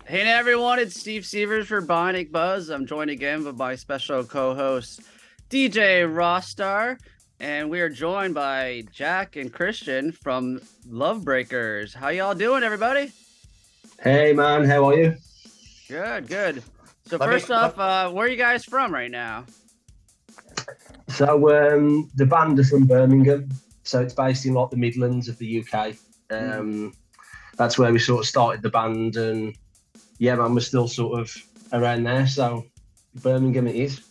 Hey everyone, it's Steve Sievers for Bionic Buzz. I'm joined again by my special co-host DJ Rostar, and we are joined by Jack and Christian from Lovebreakers. How y'all doing, everybody? Hey man, how are you? Good, good. So Let me- first off, where are you guys from right now? So the band are from Birmingham, so it's based in like the Midlands of the UK. That's where we sort of started the band, and yeah, man, we're still sort of around there. So Birmingham it is.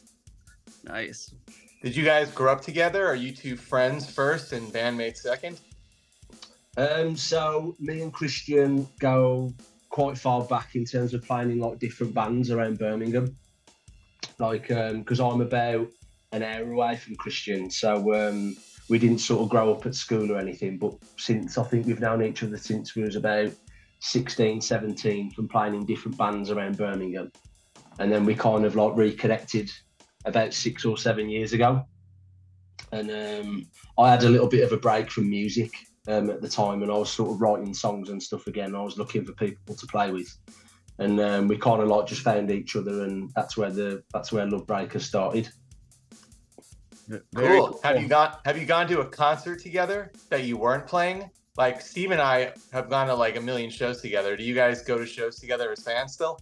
Nice. Did you guys grow up together? Are you two friends first and bandmates second? So me and Christian go quite far back in terms of playing in like different bands around Birmingham. Like, because I'm about an hour away from Christian, so we didn't sort of grow up at school or anything. But since I think we've known each other since we was about 16, 17, from playing in different bands around Birmingham, and then we kind of like reconnected about 6 or 7 years ago. And I had a little bit of a break from music at the time, and I was sort of writing songs and stuff again. I was looking for people to play with, and we kind of like just found each other, and that's where Lovebreakers started. Very Cool. Have you gone to a concert together that you weren't playing? Like Steve and I have gone to like a million shows together. Do you guys go to shows together as fans still?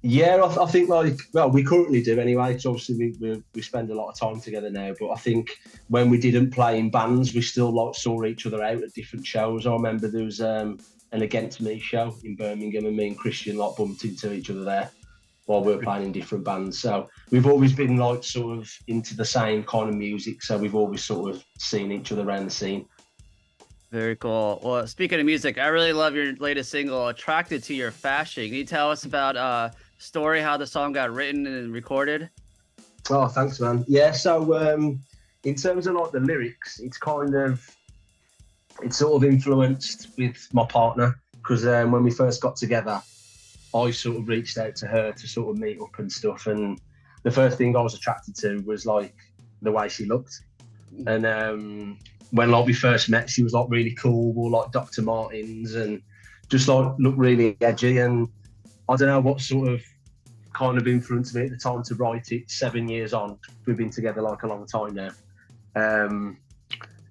Yeah, I think like, well, we currently do anyway. So obviously we spend a lot of time together now. But I think when we didn't play in bands, we still like saw each other out at different shows. I remember there was an Against Me show in Birmingham, and me and Christian like bumped into each other there while we were playing in different bands. So we've always been like sort of into the same kind of music. So we've always sort of seen each other around the scene. Very cool. Well, speaking of music, I really love your latest single, Attracted to Your Fashion. Can you tell us about story, how the song got written and recorded? Oh, thanks, man. Yeah, so in terms of like the lyrics, it's sort of influenced with my partner, because when we first got together, I sort of reached out to her to sort of meet up and stuff, and the first thing I was attracted to was like the way she looked. And when like we first met, she was like really cool, wore like Dr. Martens and just like looked really edgy. And I don't know what sort of kind of influenced me at the time to write it. 7 years on, we've been together like a long time now.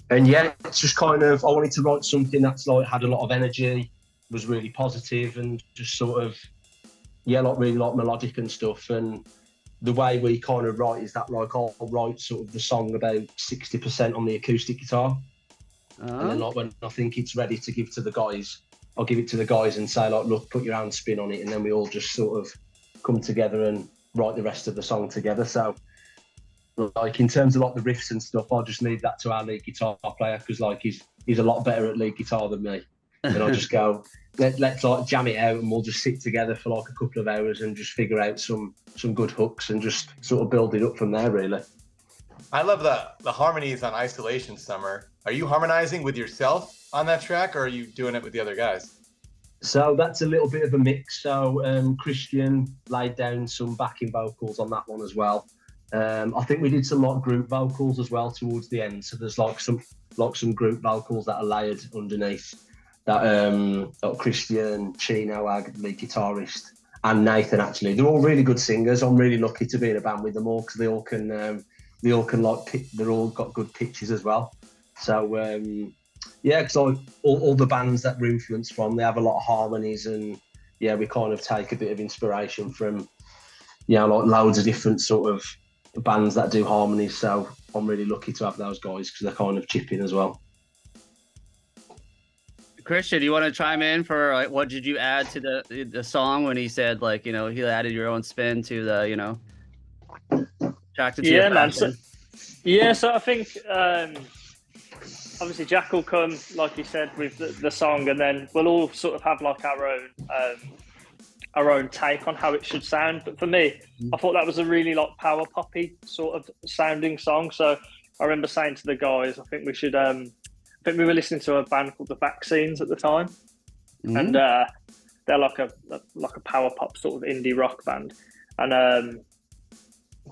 And yeah, it's just kind of, I wanted to write something that's like had a lot of energy, was really positive, and just sort of, yeah, like really like melodic and stuff. And the way we kind of write is that like I'll write sort of the song about 60% on the acoustic guitar. And then like when I think it's ready to give to the guys, I'll give it to the guys and say like, look, put your own spin on it. And then we all just sort of come together and write the rest of the song together. So like in terms of like the riffs and stuff, I'll just leave that to our lead guitar player, because like he's a lot better at lead guitar than me. And I'll just go, let's like jam it out, and we'll just sit together for like a couple of hours and just figure out some good hooks and just sort of build it up from there, really. I love the harmonies on Isolation Summer. Are you harmonizing with yourself on that track, or are you doing it with the other guys? So that's a little bit of a mix. So Christian laid down some backing vocals on that one as well. I think we did some like group vocals as well towards the end. So there's like some group vocals that are layered underneath. That Christian, Chino, our lead guitarist, and Nathan, actually, they're all really good singers. I'm really lucky to be in a band with them all, because they all can like they're all got good pitches as well. So yeah, because all the bands that we're influenced from, they have a lot of harmonies, and yeah, we kind of take a bit of inspiration from, like loads of different sort of bands that do harmonies. So I'm really lucky to have those guys, because they're kind of chipping as well. Christian, do you want to chime in for like what did you add to the song when he said like, he added your own spin to the, Attracted to Your man. Fashion? So I think obviously Jack will come, like you said, with the song, and then we'll all sort of have like our own take on how it should sound. But for me, I thought that was a really like power poppy sort of sounding song. So I remember saying to the guys, I think we should. I think we were listening to a band called the Vaccines at the time, and they're like a power pop sort of indie rock band. And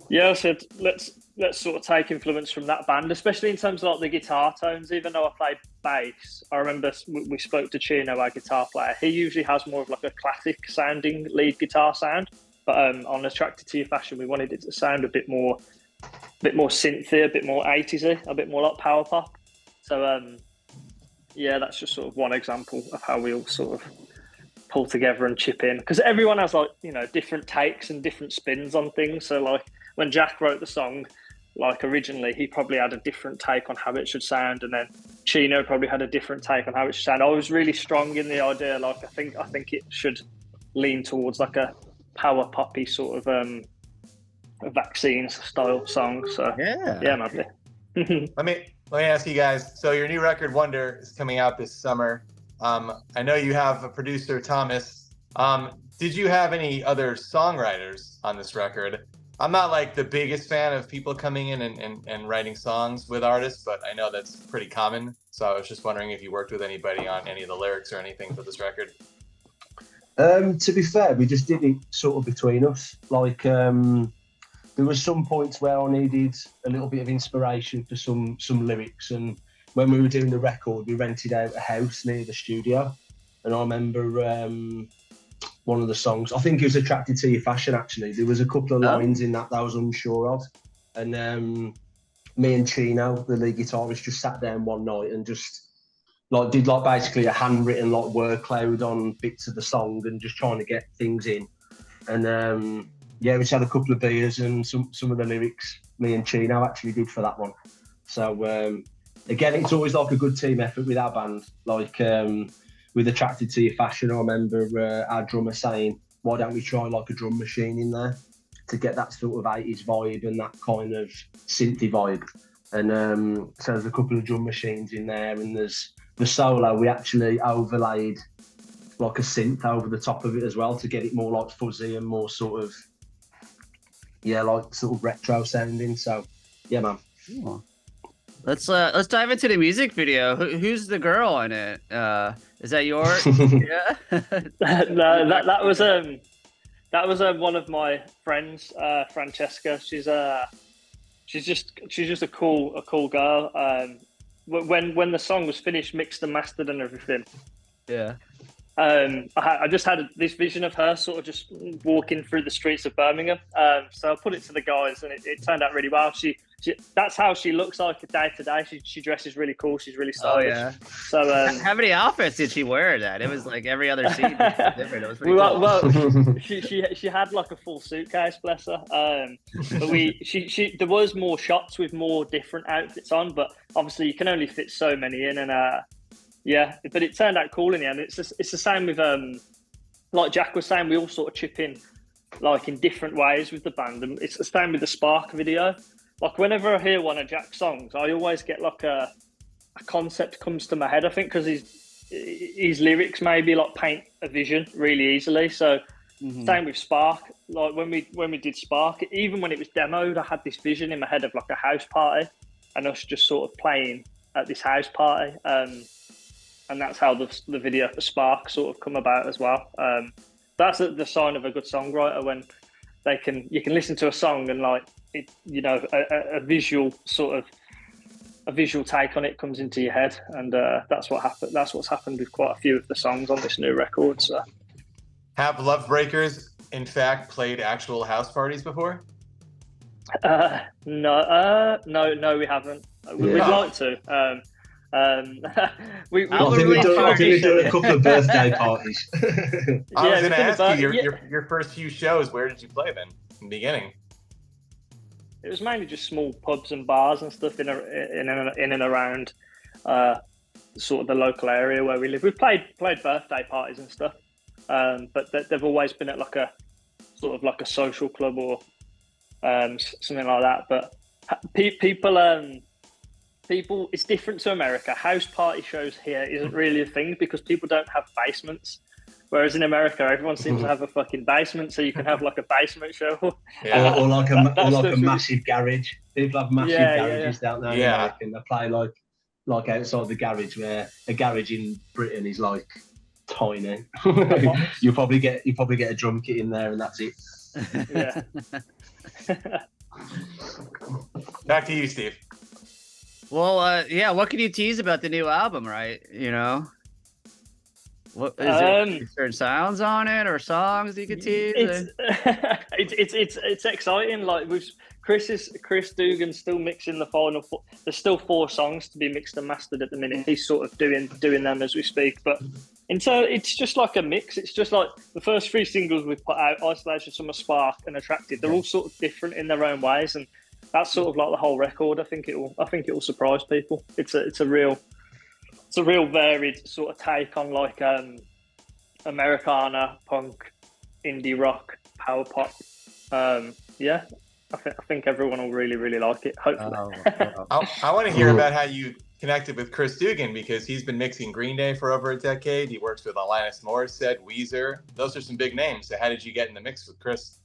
Yeah, I said let's sort of take influence from that band, especially in terms of like the guitar tones. Even though I played bass, I remember we spoke to Chino, our guitar player. He usually has more of like a classic sounding lead guitar sound, but on Attracted to Your Fashion, we wanted it to sound a bit more synthy, a bit more 80s-y, a bit more like power pop. So yeah, that's just sort of one example of how we all sort of pull together and chip in, because everyone has like, you know, different takes and different spins on things. So like when Jack wrote the song, like originally he probably had a different take on how it should sound, and then Chino probably had a different take on how it should sound. I was really strong in the idea, like I think it should lean towards like a power poppy sort of a Vaccines style song. So yeah, man. Let me ask you guys. So your new record Wonder is coming out this summer. I know you have a producer, Thomas. Did you have any other songwriters on this record? I'm not like the biggest fan of people coming in and writing songs with artists, but I know that's pretty common. So I was just wondering if you worked with anybody on any of the lyrics or anything for this record. To be fair, we just did it sort of between us. Like, there was some points where I needed a little bit of inspiration for some lyrics, and when we were doing the record, we rented out a house near the studio, and I remember one of the songs, I think it was Attracted to Your Fashion, actually. There was a couple of lines in that I was unsure of, and me and Chino, the lead guitarist, just sat down one night and just like did like basically a handwritten like word cloud on bits of the song and just trying to get things in. And yeah, we just had a couple of beers, and some of the lyrics me and Chino actually did for that one. So again, it's always like a good team effort with our band. Like with Attracted to Your Fashion, I remember our drummer saying, why don't we try like a drum machine in there to get that sort of 80s vibe and that kind of synthy vibe. And so there's a couple of drum machines in there, and there's the solo, we actually overlaid like a synth over the top of it as well to get it more like fuzzy and more sort of, yeah, like sort of retro sounding. So yeah, man. Cool. Let's dive into the music video. Who's the girl in it? Is that yours? Yeah. No, that was one of my friends, Francesca. She's just a cool girl. When the song was finished, mixed and mastered and everything. Yeah. I just had this vision of her sort of just walking through the streets of Birmingham. So I put it to the guys, and it turned out really well. She that's how she looks like day to day. She dresses really cool. She's really stylish. Oh, yeah. So how many outfits did she wear? That it was like every other scene was different. It was pretty cool. Well, she had like a full suitcase, bless her. But there was more shots with more different outfits on, but obviously you can only fit so many in, and yeah, but it turned out cool in the end. It's the same with like Jack was saying, we all sort of chip in like in different ways with the band, and it's the same with the Spark video. Like whenever I hear one of Jack's songs, I always get like a concept comes to my head. I think because his lyrics maybe like paint a vision really easily. So same with Spark. Like when we did Spark, even when it was demoed, I had this vision in my head of like a house party and us just sort of playing at this house party. And that's how the video for Spark sort of come about as well. That's the sign of a good songwriter, when you can listen to a song and like it, you know, a visual sort of a visual take on it comes into your head, and that's what happened. That's what's happened with quite a few of the songs on this new record. So, have Lovebreakers in fact played actual house parties before? No, we haven't. We'd like to. I think we do a couple of birthday parties. I was going to ask you, your first few shows, where did you play then in the beginning? It was mainly just small pubs and bars and stuff in and around sort of the local area where we live. We've played birthday parties and stuff, but they've always been at like a sort of like a social club or something like that. But people, it's different to America. House party shows here isn't really a thing because people don't have basements. Whereas in America, everyone seems to have a fucking basement, so you can have like a basement show. Yeah. or like a massive garage. People have massive garages down there in America, and they play like outside the garage, where a garage in Britain is like tiny. You probably get a drum kit in there, and that's it. Yeah. Back to you, Steve. Well, yeah. What can you tease about the new album? Right, you know, what is there certain sounds on it or songs you could tease? It's exciting. Like with Chris Dugan still mixing the final. There's still 4 songs to be mixed and mastered at the minute. He's sort of doing them as we speak. But it's just like a mix. It's just like the first 3 singles we put out: Isolation, Summer, Spark, and Attracted. They're all sort of different in their own ways, and that's sort of like the whole record. I think it will surprise people. It's a real varied sort of take on like Americana, punk, indie rock, power pop. Yeah, I think everyone will really, really like it. Hopefully. I want to hear about how you connected with Chris Dugan, because he's been mixing Green Day for over a decade. He works with Alanis Morissette, Weezer. Those are some big names. So how did you get in the mix with Chris?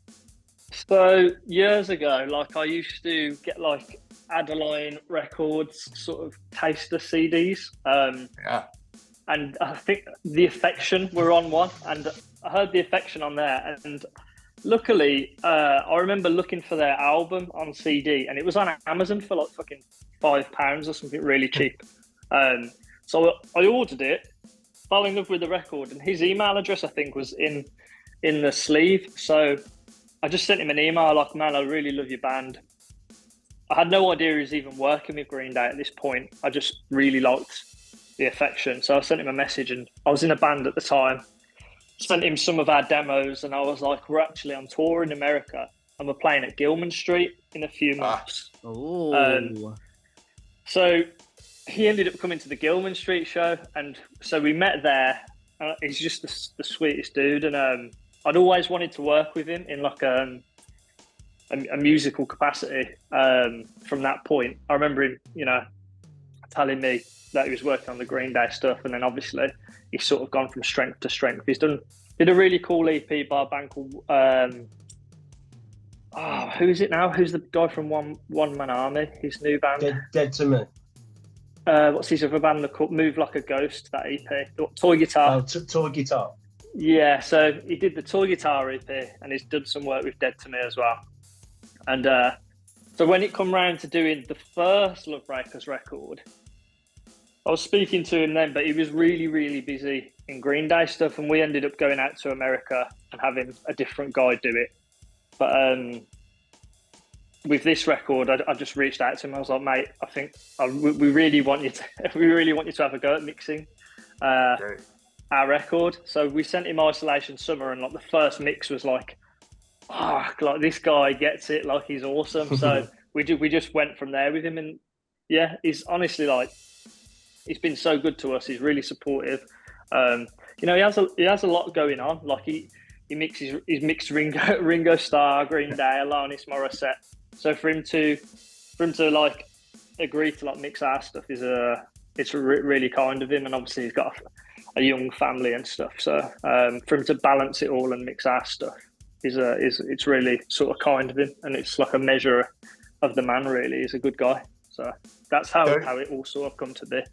So years ago, like I used to get like Adeline Records sort of taster CDs. And I think The Affection were on one, and I heard The Affection on there. And luckily, I remember looking for their album on CD, and it was on Amazon for like fucking £5 or something really cheap. So I ordered it, fell in love with the record, and his email address I think was in the sleeve. So I just sent him an email like, man, I really love your band. I had no idea he was even working with Green Day at this point. I just really liked The Affection. So I sent him a message, and I was in a band at the time. Sent him some of our demos, and I was like, we're actually on tour in America, and we're playing at Gilman Street in a few months. So he ended up coming to the Gilman Street show, and so we met there. He's just the sweetest dude, and I'd always wanted to work with him in like a musical capacity. From that point, I remember him, telling me that he was working on the Green Day stuff, and then obviously he's sort of gone from strength to strength. Did a really cool EP by a band called who is it now? Who's the guy from One Man Army? His new band, Dead to Me. What's his other band called? Move Like a Ghost. That EP, Toy Guitar. Oh, Toy Guitar. Yeah, so he did the Toy Guitar EP, and he's done some work with Dead to Me as well. And so when it come round to doing the first Lovebreakers record, I was speaking to him then, but he was really, really busy in Green Day stuff, and we ended up going out to America and having a different guy do it. But with this record, I just reached out to him. I was like, mate, I think we really want you to have a go at mixing our record. So we sent him Isolation Summer, and like the first mix was like, like this guy gets it, like he's awesome. So we just went from there with him, and yeah, he's honestly like, he's been so good to us. He's really supportive. He has a lot going on. Like he's mixed Ringo Starr, Green Day, Alanis Morissette. So for him to like agree to like mix our stuff it's really kind of him, and obviously he's got a young family and stuff. So for him to balance it all and mix our stuff it's really sort of kind of him, and it's like a measure of the man. Really, he's a good guy. So that's how it all sort of come to be.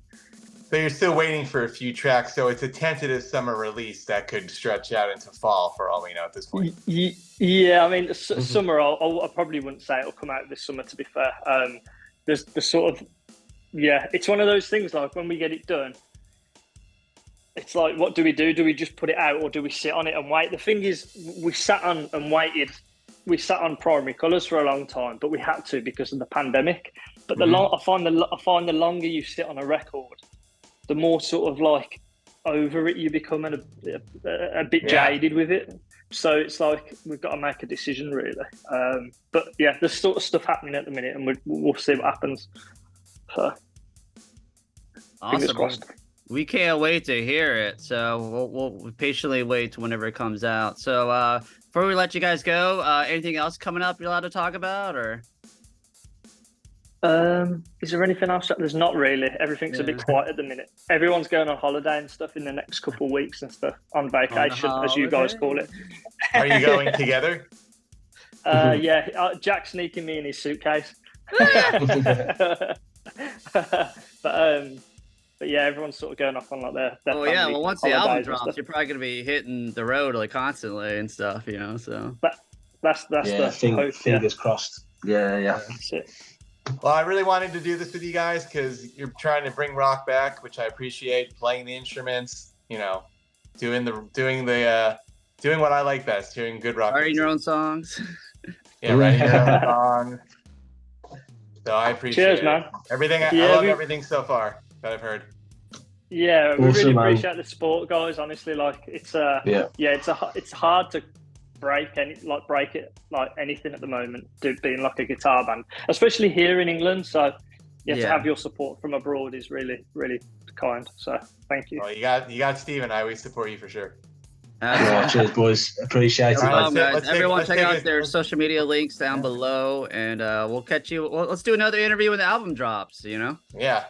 So you're still waiting for a few tracks, so it's a tentative summer release that could stretch out into fall for all we know at this point. Yeah, I mean, summer, I probably wouldn't say it'll come out this summer, to be fair. There's the sort of, it's one of those things, like when we get it done, it's like, what do we do? Do we just put it out, or do we sit on it and wait? The thing is, we sat on and waited. We sat on Primary Colours for a long time, but we had to because of the pandemic. But I find the longer you sit on a record, the more sort of like over it you become, and a bit jaded with it. So it's like we've got to make a decision, really. But yeah, there's sort of stuff happening at the minute, and we'll see what happens. So fingers crossed. We can't wait to hear it. So we'll patiently wait whenever it comes out. So before we let you guys go, anything else coming up you're allowed to talk about, or? Is there anything else? There's not really. Everything's a bit quiet at the minute. Everyone's going on holiday and stuff in the next couple of weeks and stuff, on vacation, as you guys call it. Are you going together? Jack's sneaking me in his suitcase. But yeah, everyone's sort of going off on like their well, once the album drops, you're probably gonna be hitting the road like constantly and stuff, So that's the hope, fingers crossed. Yeah. That's it. Well, I really wanted to do this with you guys because you're trying to bring rock back, which I appreciate. Playing the instruments, you know, doing what I like best, hearing good rock. Writing your own songs. Yeah, writing your own song. So I appreciate Cheers, it. man. Everything. I love everything so far that I've heard. Yeah, we Awesome, really man. appreciate the support, guys. Honestly, like it's it's hard to break it like anything at the moment. Being like a guitar band, especially here in England. So to have your support from abroad is really, really kind. So thank you. Well, you got Steve and I. We support you for sure. Cheers, boys. Appreciate it. All right, man. let's guys. Everyone check out their let's- social media links down below, and we'll catch you. Well, let's do another interview when the album drops. You know. Yeah,